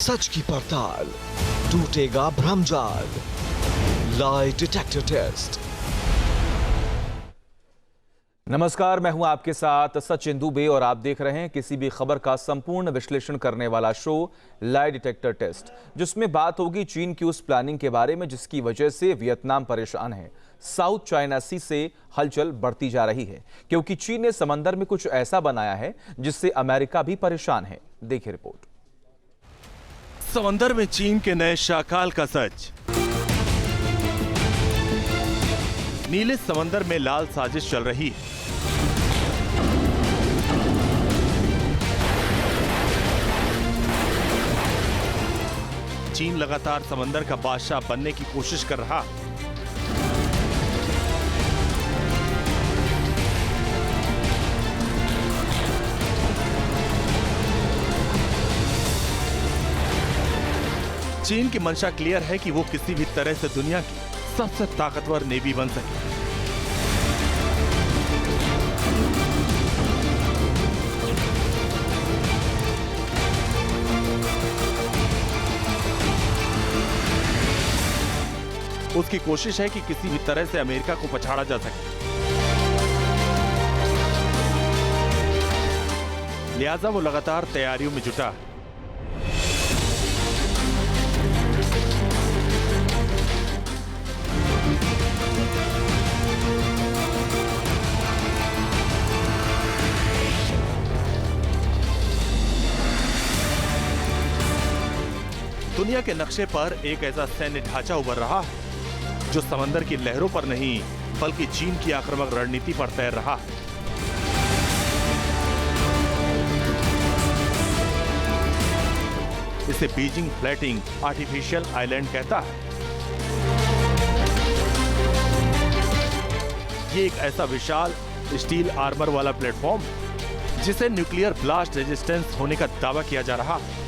सच की पड़ताल, टूटेगा भ्रमजाल। Lie detector test. नमस्कार, मैं हूं आपके साथ सचिन दुबे और आप देख रहे हैं किसी भी खबर का संपूर्ण विश्लेषण करने वाला शो लाई डिटेक्टर टेस्ट, जिसमें बात होगी चीन की उस प्लानिंग के बारे में जिसकी वजह से वियतनाम परेशान है। साउथ चाइना सी से हलचल बढ़ती जा रही है क्योंकि चीन ने समंदर में कुछ ऐसा बनाया है जिससे अमेरिका भी परेशान है। देखिए रिपोर्ट। समंदर में चीन के नए शाकाल का सच। नीले समंदर में लाल साजिश चल रही है। चीन लगातार समंदर का बादशाह बनने की कोशिश कर रहा है। चीन की मंशा क्लियर है कि वो किसी भी तरह से दुनिया की सबसे ताकतवर नेवी बन सके। उसकी कोशिश है कि किसी भी तरह से अमेरिका को पछाड़ा जा सके। लिहाजा वो लगातार तैयारियों में जुटा है। दुनिया के नक्शे पर एक ऐसा सैन्य ढांचा उभर रहा है जो समंदर की लहरों पर नहीं बल्कि चीन की आक्रामक रणनीति पर तैर रहा है। इसे बीजिंग फ्लैटिंग आर्टिफिशियल आइलैंड कहता है। ये एक ऐसा विशाल स्टील आर्मर वाला प्लेटफॉर्म जिसे न्यूक्लियर ब्लास्ट रेजिस्टेंस होने का दावा किया जा रहा है।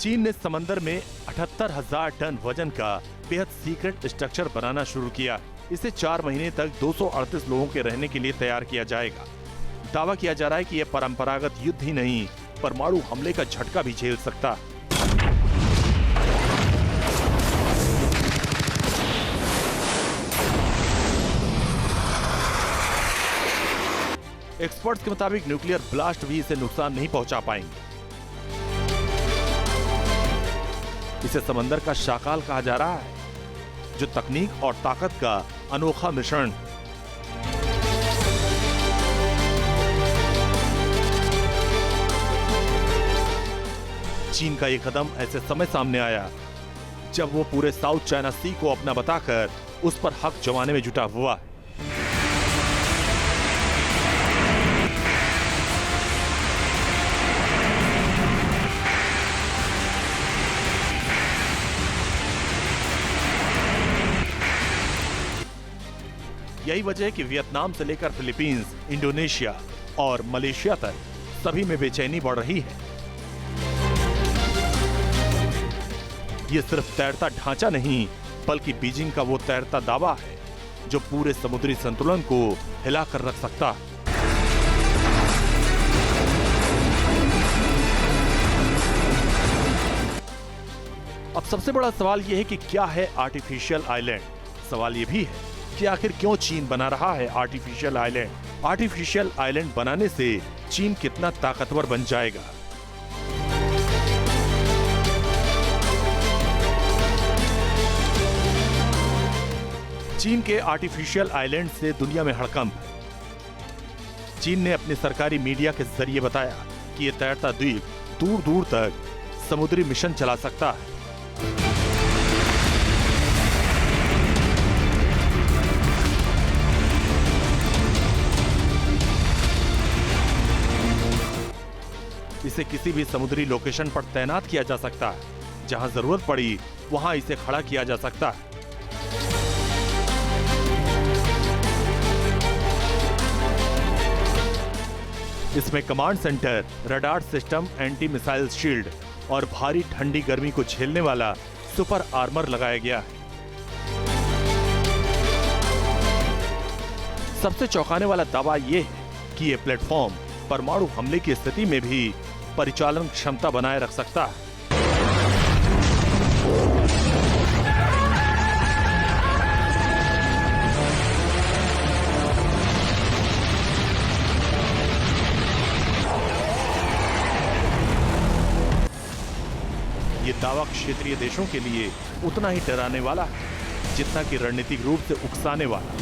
चीन ने समंदर में 78,000 टन वजन का बेहद सीक्रेट स्ट्रक्चर बनाना शुरू किया। इसे 4 महीने तक 238 लोगों के रहने के लिए तैयार किया जाएगा। दावा किया जा रहा है कि यह परंपरागत युद्ध ही नहीं, परमाणु हमले का झटका भी झेल सकता है। एक्सपर्ट्स के मुताबिक न्यूक्लियर ब्लास्ट भी इसे नुकसान नहीं पहुंचा पाएंगे। इसे समंदर का शाकाल कहा जा रहा है, जो तकनीक और ताकत का अनोखा मिश्रण। चीन का यह कदम ऐसे समय सामने आया जब वो पूरे साउथ चाइना सी को अपना बताकर उस पर हक जमाने में जुटा हुआ है। यही वजह है कि वियतनाम से लेकर फिलीपींस, इंडोनेशिया और मलेशिया तक सभी में बेचैनी बढ़ रही है। यह सिर्फ तैरता ढांचा नहीं बल्कि बीजिंग का वो तैरता दावा है जो पूरे समुद्री संतुलन को हिलाकर रख सकता है। अब सबसे बड़ा सवाल यह है कि क्या है आर्टिफिशियल आइलैंड। सवाल यह भी है कि आखिर क्यों चीन बना रहा है आर्टिफिशियल आइलैंड। आर्टिफिशियल आइलैंड बनाने से चीन कितना ताकतवर बन जाएगा। चीन के आर्टिफिशियल आइलैंड से दुनिया में हड़कंप है। चीन ने अपने सरकारी मीडिया के जरिए बताया कि यह तैरता द्वीप दूर दूर तक समुद्री मिशन चला सकता है। इसे किसी भी समुद्री लोकेशन पर तैनात किया जा सकता है। जहां जरूरत पड़ी वहां इसे खड़ा किया जा सकता है। इसमें command centre, radar system, anti missile shield और भारी ठंडी गर्मी को झेलने वाला सुपर आर्मर लगाया गया है। सबसे चौंकाने वाला दावा यह है कि यह प्लेटफॉर्म परमाणु हमले की स्थिति में भी परिचालन क्षमता बनाए रख सकता है। ये दावा क्षेत्रीय देशों के लिए उतना ही डराने वाला है जितना कि रणनीतिक रूप से उकसाने वाला।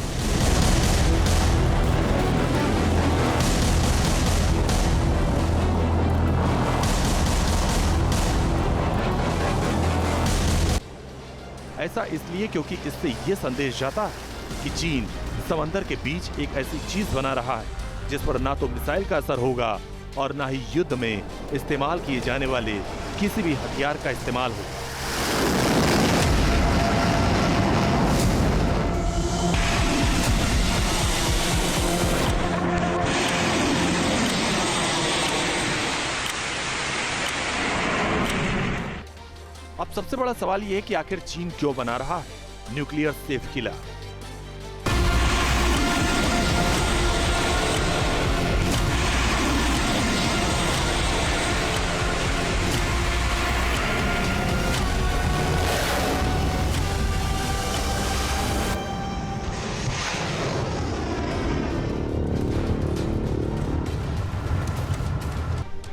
ऐसा इसलिए क्योंकि इससे यह संदेश जाता है कि चीन समंदर के बीच एक ऐसी चीज बना रहा है जिस पर ना तो मिसाइल का असर होगा और ना ही युद्ध में इस्तेमाल किए जाने वाले किसी भी हथियार का इस्तेमाल हो। अब सबसे बड़ा सवाल यह है कि आखिर चीन क्यों बना रहा है न्यूक्लियर सेफ किला।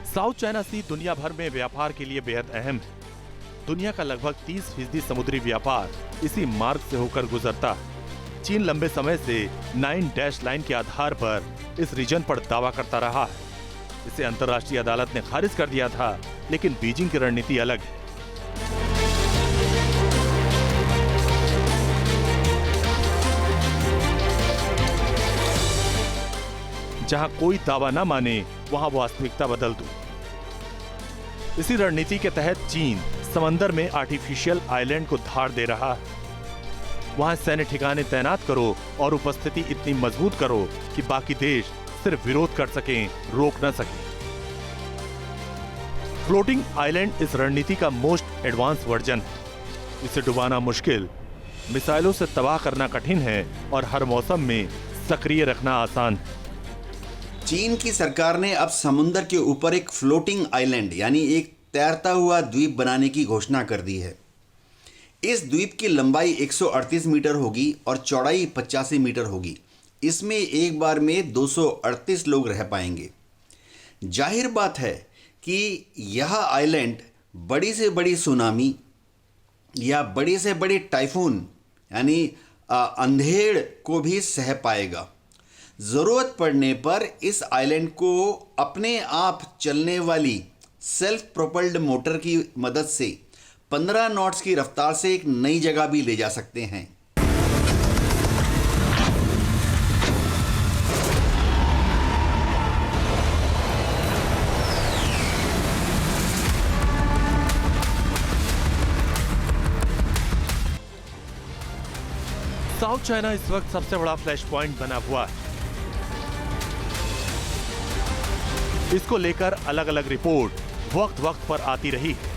साउथ चाइना सी दुनिया भर में व्यापार के लिए बेहद अहम है। दुनिया का लगभग 30% समुद्री व्यापार इसी मार्ग से होकर गुजरता है। चीन लंबे समय से 9 डैश लाइन के आधार पर इस रीजन पर दावा करता रहा है। इसे अंतर्राष्ट्रीय अदालत ने खारिज कर दिया था, लेकिन बीजिंग की रणनीति अलग है। जहां कोई दावा न माने वहां वास्तविकता बदल दो। इसी रणनीति के तहत चीन समंदर में आर्टिफिशियल आइलैंड को धार दे रहा है। वहां सैन्य ठिकाने तैनात करो और उपस्थिति इतनी मजबूत करो कि बाकी देश सिर्फ विरोध कर सकें, रोक न सकें। फ्लोटिंग आइलैंड इस रणनीति का मोस्ट एडवांस वर्जन है। इसे डुबाना मुश्किल, मिसाइलों से तबाह करना कठिन है और हर मौसम में सक्रिय रखना आसान। चीन की सरकार ने अब समुद्र के ऊपर एक फ्लोटिंग आइलैंड यानी एक तैरता हुआ द्वीप बनाने की घोषणा कर दी है। इस द्वीप की लंबाई 138 मीटर होगी और चौड़ाई 85 मीटर होगी। इसमें एक बार में 238 लोग रह पाएंगे। जाहिर बात है कि यह आइलैंड बड़ी से बड़ी सुनामी या बड़ी से बड़ी टाइफून यानी अंधेड़ को भी सह पाएगा। ज़रूरत पड़ने पर इस आइलैंड को अपने आप चलने वाली सेल्फ प्रोपल्ड मोटर की मदद से 15 नॉट्स की रफ्तार से एक नई जगह भी ले जा सकते हैं। साउथ चाइना इस वक्त सबसे बड़ा फ्लैश पॉइंट बना हुआ है। इसको लेकर अलग अलग रिपोर्ट वक्त वक्त पर आती रही है।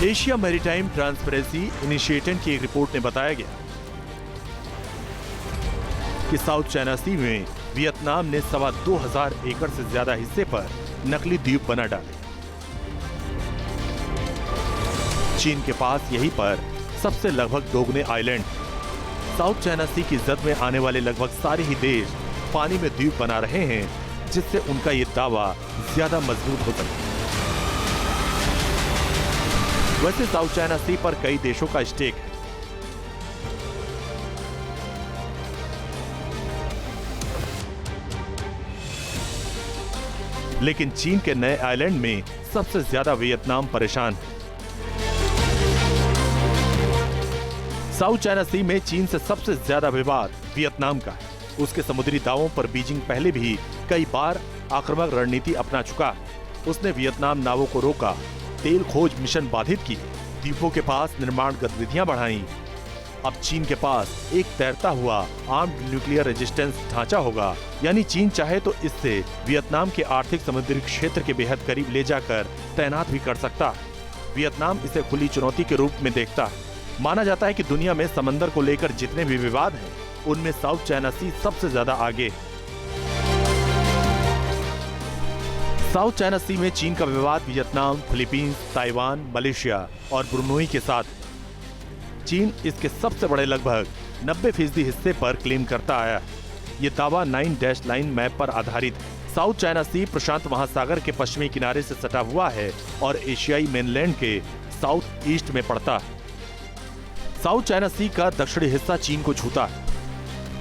एशिया मैरीटाइम ट्रांसपेरेंसी इनिशिएटिव की एक रिपोर्ट ने बताया गया कि साउथ चाइना सी में वियतनाम ने 2,2500 एकड़ से ज्यादा हिस्से पर नकली द्वीप बना डाले। चीन के पास यहीं पर सबसे लगभग दोगुने आइलैंड। साउथ चाइना सी की जद में आने वाले लगभग सारे ही देश पानी में द्वीप बना रहे हैं, जिससे उनका ये दावा ज्यादा मजबूत हो सके। वैसे साउथ चाइना सी पर कई देशों का स्टेक है। लेकिन चीन के नए आइलैंड में सबसे ज्यादा वियतनाम परेशान है। साउथ चाइना सी में चीन से सबसे ज्यादा विवाद वियतनाम का है। उसके समुद्री दावों पर बीजिंग पहले भी कई बार आक्रामक रणनीति अपना चुका। उसने वियतनाम नावों को रोका, तेल खोज मिशन बाधित किए, द्वीपों के पास निर्माण गतिविधियां बढ़ाई। अब चीन के पास एक तैरता हुआ आर्म्ड न्यूक्लियर रेजिस्टेंस ढांचा होगा, यानी चीन चाहे तो इससे वियतनाम के आर्थिक समुद्री क्षेत्र के बेहद करीब ले जाकर तैनात भी कर सकता है। वियतनाम इसे खुली चुनौती के रूप में देखता है। माना जाता है कि दुनिया में समंदर को लेकर जितने भी विवाद हैं, उनमें साउथ चाइना सी सबसे ज्यादा आगे। साउथ चाइना सी में चीन का विवाद वियतनाम, फिलीपींस, ताइवान, मलेशिया और ब्रुनोई के साथ है। चीन इसके सबसे बड़े लगभग 90% हिस्से पर क्लेम करता आया। ये दावा 9 डैश लाइन मैप पर आधारित है। साउथ चाइना सी प्रशांत महासागर के पश्चिमी किनारे से सटा हुआ है और एशियाई मेनलैंड के साउथ ईस्ट में पड़ता है। साउथ चाइना सी का दक्षिणी हिस्सा चीन को छूता है,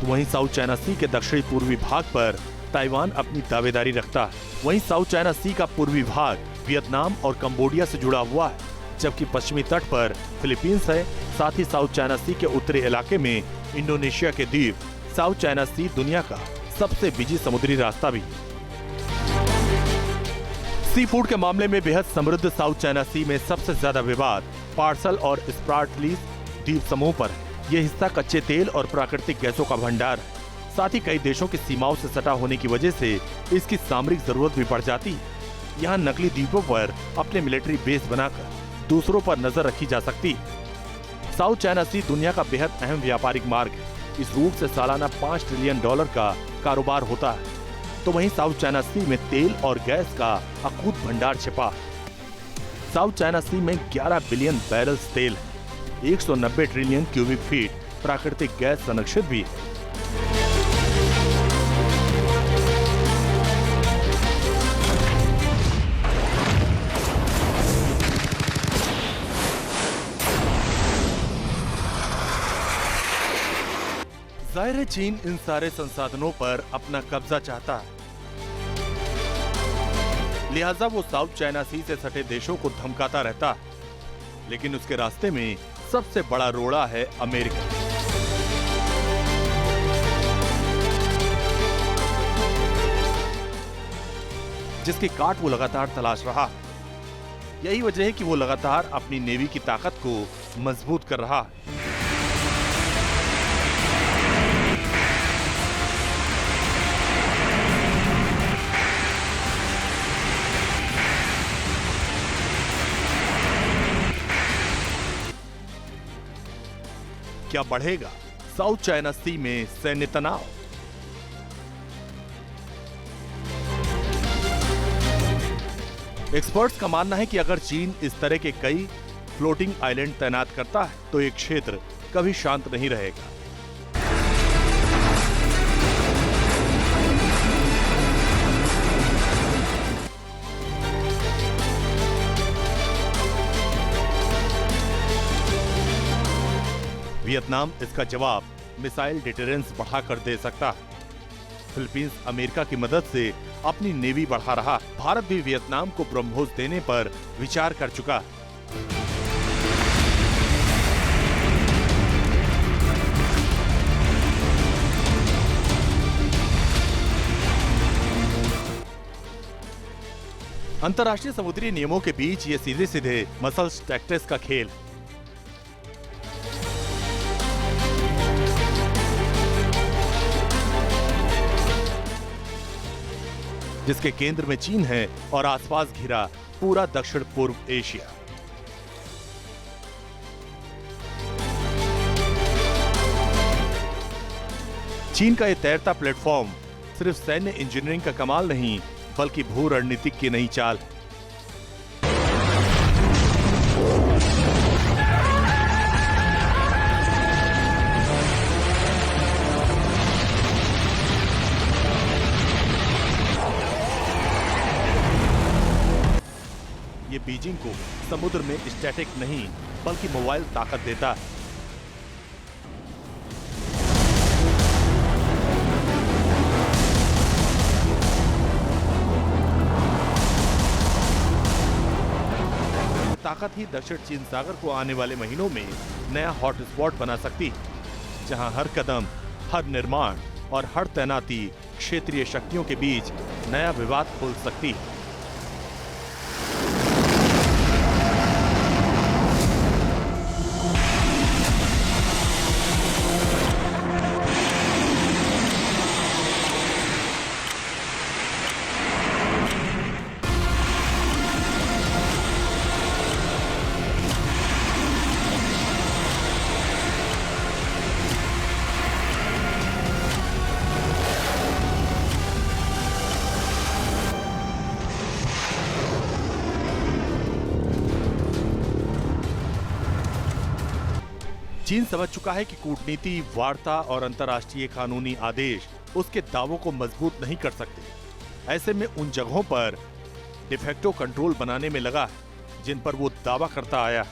तो वहीं साउथ चाइना सी के दक्षिणी पूर्वी भाग पर ताइवान अपनी दावेदारी रखता है। वहीं साउथ चाइना सी का पूर्वी भाग वियतनाम और कंबोडिया से जुड़ा हुआ है, जबकि पश्चिमी तट पर फिलीपींस है। साथ ही साउथ चाइना सी के उत्तरी इलाके में इंडोनेशिया के द्वीप। साउथ चाइना सी दुनिया का सबसे बिजी समुद्री रास्ता भी है। सी फूड के मामले में बेहद समृद्ध साउथ चाइना सी में सबसे ज्यादा विवाद पार्सल और स्प्राटलीज द्वीप समूह पर है। यह हिस्सा कच्चे तेल और प्राकृतिक गैसों का भंडार है। साथ ही कई देशों की सीमाओं से सटा होने की वजह से इसकी सामरिक जरूरत भी बढ़ जाती है। यहाँ नकली द्वीपों पर अपने मिलिट्री बेस बनाकर दूसरों पर नजर रखी जा सकती है। साउथ चाइना सी दुनिया का बेहद अहम व्यापारिक मार्ग है। इस रूट से सालाना $5 ट्रिलियन का कारोबार होता है। तो वहीं साउथ चाइना सी में तेल और गैस का अकूत भंडार छिपा है। साउथ चाइना सी में 11 बिलियन बैरल्स तेल है, 190 ट्रिलियन क्यूबिक फीट प्राकृतिक गैस संरक्षित भी है। जाहिर है चीन इन सारे संसाधनों पर अपना कब्जा चाहता है, लिहाजा वो साउथ चाइना सी से सटे देशों को धमकाता रहता है। लेकिन उसके रास्ते में सबसे बड़ा रोड़ा है अमेरिका। जिसकी काट वो लगातार तलाश रहा है। यही वजह है कि वो लगातार अपनी नेवी की ताकत को मजबूत कर रहा है। क्या बढ़ेगा साउथ चाइना सी में सैन्य तनाव? एक्सपर्ट्स का मानना है कि अगर चीन इस तरह के कई फ्लोटिंग आइलैंड तैनात करता है तो ये क्षेत्र कभी शांत नहीं रहेगा। वियतनाम इसका जवाब मिसाइल डिटरेंस बढ़ाकर दे सकता है। फिलीपींस अमेरिका की मदद से अपनी नेवी बढ़ा रहा। भारत भी वियतनाम को ब्रह्मोस देने पर विचार कर चुका। अंतर्राष्ट्रीय समुद्री नियमों के बीच ये सीधे सीधे मसल्स टैक्टिक्स का खेल, जिसके केंद्र में चीन है और आसपास घिरा पूरा दक्षिण पूर्व एशिया। चीन का यह तैरता प्लेटफॉर्म सिर्फ सैन्य इंजीनियरिंग का कमाल नहीं, बल्कि भू रणनीतिक की नई चाल है। ये बीजिंग को समुद्र में स्टैटिक नहीं बल्कि मोबाइल ताकत देता है। ताकत ही दक्षिण चीन सागर को आने वाले महीनों में नया हॉटस्पॉट बना सकती है, जहां हर कदम, हर निर्माण और हर तैनाती क्षेत्रीय शक्तियों के बीच नया विवाद खोल सकती है। चीन समझ चुका है कि कूटनीति, वार्ता और अंतर्राष्ट्रीय कानूनी आदेश उसके दावों को मजबूत नहीं कर सकते। ऐसे में उन जगहों पर डिफेक्टो कंट्रोल बनाने में लगा है जिन पर वो दावा करता आया।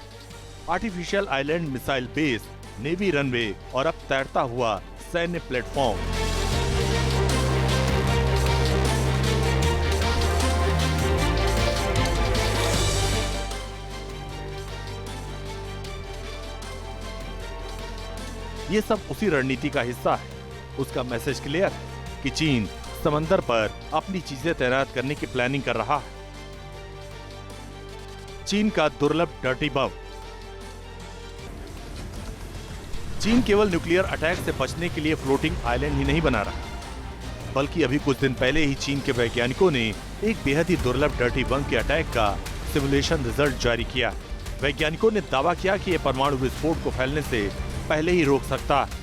Artificial island missile base, navy runway और अब तैरता हुआ सैन्य प्लेटफॉर्म। ये सब उसी रणनीति का हिस्सा है। उसका मैसेज क्लियर है कि चीन समंदर पर अपनी चीजें तैनात करने की प्लानिंग कर रहा है। चीन का दुर्लभ डर्टी बम। चीन केवल न्यूक्लियर अटैक से बचने के लिए फ्लोटिंग आइलैंड ही नहीं बना रहा, बल्कि अभी कुछ दिन पहले ही चीन के वैज्ञानिकों ने एक बेहद ही दुर्लभ डर्टी बम के अटैक का सिमुलेशन रिजल्ट जारी किया। वैज्ञानिकों ने दावा किया कि यह परमाणु विस्फोट को फैलने से पहले ही रोक सकता है।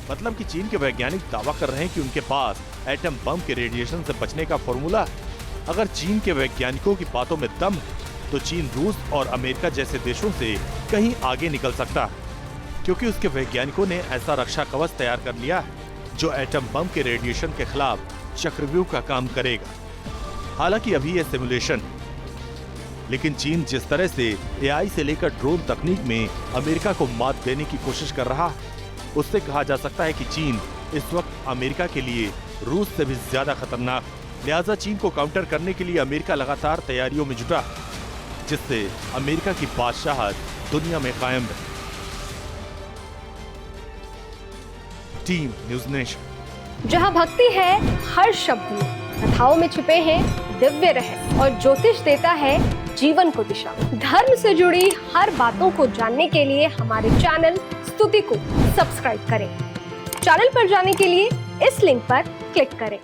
मतलब कि चीन के वैज्ञानिक दावा कर रहे हैं कि उनके पास एटम बम के रेडिएशन से बचने का फॉर्मूला है। अगर चीन के वैज्ञानिकों की बातों में दम है तो चीन रूस और अमेरिका जैसे देशों से कहीं आगे निकल सकता है, क्योंकि उसके वैज्ञानिकों ने ऐसा रक्षा कवच तैयार कर लिया है जो एटम बम के रेडिएशन के खिलाफ चक्रव्यूह का काम करेगा। हालांकि अभी यह सिमुलेशन है, लेकिन चीन जिस तरह से एआई से लेकर ड्रोन तकनीक में अमेरिका को मात देने की कोशिश कर रहा है, उससे कहा जा सकता है कि चीन इस वक्त अमेरिका के लिए रूस से भी ज्यादा खतरनाक है। लिहाजा चीन को काउंटर करने के लिए अमेरिका लगातार तैयारियों में जुटा है, जिससे अमेरिका की बादशाहत दुनिया में कायम रहे। Team news nation. जहां भक्ति है हर शब्द में, कथाओं में छुपे हैं दिव्य रहस्य और ज्योतिष देता है जीवन को दिशा। धर्म से जुड़ी हर बातों को जानने के लिए हमारे चैनल स्तुति को सब्सक्राइब करें। चैनल पर जाने के लिए इस लिंक पर क्लिक करें।